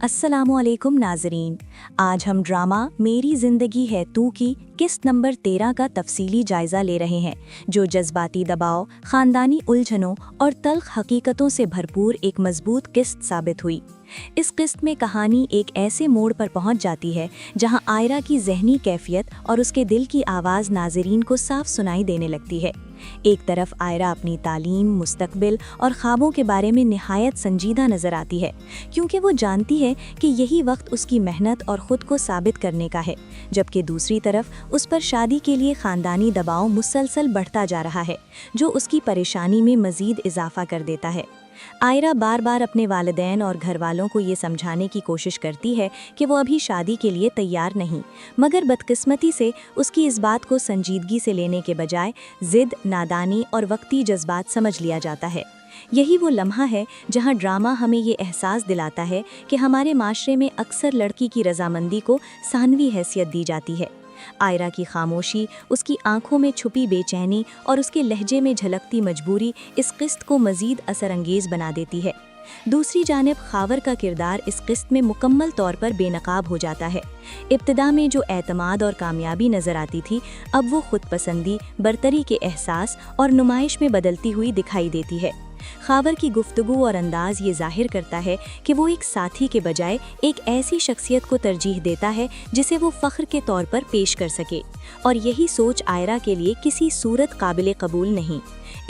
अस्सलामुअलैकुम नाजरीन, आज हम ड्रामा मेरी ज़िंदगी है तू की किस्त नंबर 13 का तफसीली जायज़ा ले रहे हैं, जो जज्बाती दबाव, ख़ानदानी उलझनों और तल्ख़ हकीकतों से भरपूर एक मजबूत किस्त साबित हुई। इस किस्त में कहानी एक ऐसे मोड़ पर पहुंच जाती है जहां आयरा की ज़हनी कैफियत और उसके दिल की आवाज़ नाज़रीन को साफ सुनाई देने लगती है। एक तरफ आयरा अपनी तालीम, मुस्तकबिल और ख्वाबों के बारे में निहायत संजीदा नज़र आती है, क्योंकि वो जानती है कि यही वक्त उसकी मेहनत और ख़ुद को साबित करने का है, जबकि दूसरी तरफ उस पर शादी के लिए ख़ानदानी दबाव मुसलसल बढ़ता जा रहा है, जो उसकी परेशानी में मज़ीद इजाफा कर देता है। आयरा बार बार अपने वालिदैन और घर वालों को ये समझाने की कोशिश करती है कि वो अभी शादी के लिए तैयार नहीं, मगर बदकिस्मती से उसकी इस बात को संजीदगी से लेने के बजाय ज़िद, नादानी और वक्ती जज्बात समझ लिया जाता है। यही वो लम्हा है जहां ड्रामा हमें ये एहसास दिलाता है कि हमारे माशरे में अक्सर लड़की की रजामंदी को सानवी हैसियत दी जाती है। आयरा की खामोशी, उसकी आंखों में छुपी बेचैनी और उसके लहजे में झलकती मजबूरी इस किस्त को मज़ीद असरअंगेज़ बना देती है। दूसरी जानिब खावर का किरदार इस किस्त में मुकम्मल तौर पर बेनकाब हो जाता है। इब्तिदा में जो एतमाद और कामयाबी नज़र आती थी, अब वो खुद पसंदी, बरतरी के एहसास और नुमाइश में बदलती हुई दिखाई देती है। खावर की गुफ्तगू और अंदाज ये जाहिर करता है कि वो एक साथी के बजाय एक ऐसी शख्सियत को तरजीह देता है जिसे वो फ़ख्र के तौर पर पेश कर सके, और यही सोच आयरा के लिए किसी सूरत काबिल कबूल नहीं।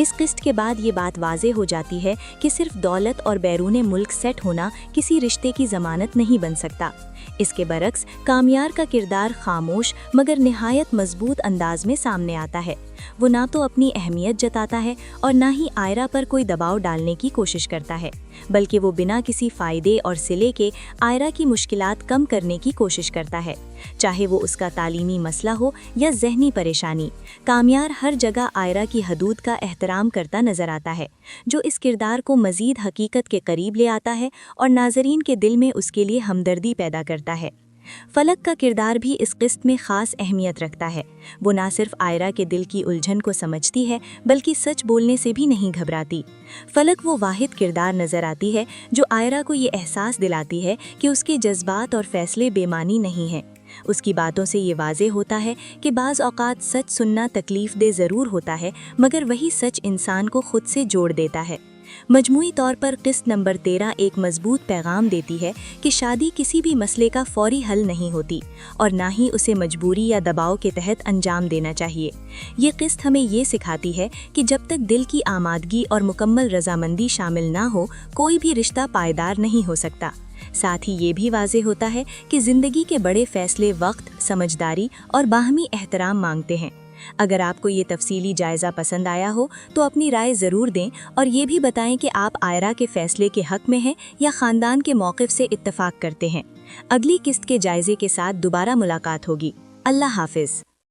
इस किस्त के बाद ये बात वाज़े हो जाती है कि सिर्फ दौलत और बैरून मुल्क सेट होना किसी रिश्ते की ज़मानत नहीं बन सकता। इसके बरक्स कामयार का किरदार खामोश मगर निहायत मजबूत अंदाज में सामने आता है। वो ना तो अपनी अहमियत जताता है और ना ही आयरा पर कोई दबाव डालने की कोशिश करता है, बल्कि वो बिना किसी फ़ायदे और सिले के आयरा की मुश्किलात कम करने की कोशिश करता है। चाहे वो उसका तालीमी मसला हो या ज़हनी परेशानी, कामयार हर जगह आयरा की हदूद का एहतराम करता नज़र आता है, जो इस किरदार को मज़ीद हकीकत के करीब ले आता है और नाज़रीन के दिल में उसके लिए हमदर्दी पैदा करता है। फलक का किरदार भी इस किस्त में ख़ास अहमियत रखता है। वो ना सिर्फ आयरा के दिल की उलझन को समझती है, बल्कि सच बोलने से भी नहीं घबराती। फलक वो वाहिद किरदार नज़र आती है जो आयरा को ये एहसास दिलाती है कि उसके जज्बात और फैसले बेमानी नहीं हैं। उसकी बातों से ये वाज़े होता है कि बाज़ औक़ात सच सुनना तकलीफ़ दे ज़रूर होता है, मगर वही सच इंसान को खुद से जोड़ देता है। मजमूई तौर पर किस्त नंबर 13 एक मजबूत पैगाम देती है कि शादी किसी भी मसले का फौरी हल नहीं होती और ना ही उसे मजबूरी या दबाव के तहत अंजाम देना चाहिए। ये किस्त हमें ये सिखाती है कि जब तक दिल की आमादगी और मुकम्मल रजामंदी शामिल ना हो, कोई भी रिश्ता पायदार नहीं हो सकता। साथ ही ये भी वाज़े होता है कि ज़िंदगी के बड़े फैसले वक्त, समझदारी और बाहमी एहतराम मांगते हैं। अगर आपको ये तफसीली जायज़ा पसंद आया हो तो अपनी राय ज़रूर दें और ये भी बताएं कि आप आयरा के फ़ैसले के हक़ में हैं या ख़ानदान के मौक़िफ़ से इत्तफ़ाक़ करते हैं। अगली किस्त के जायज़े के साथ दोबारा मुलाकात होगी। अल्लाह हाफ़िज़।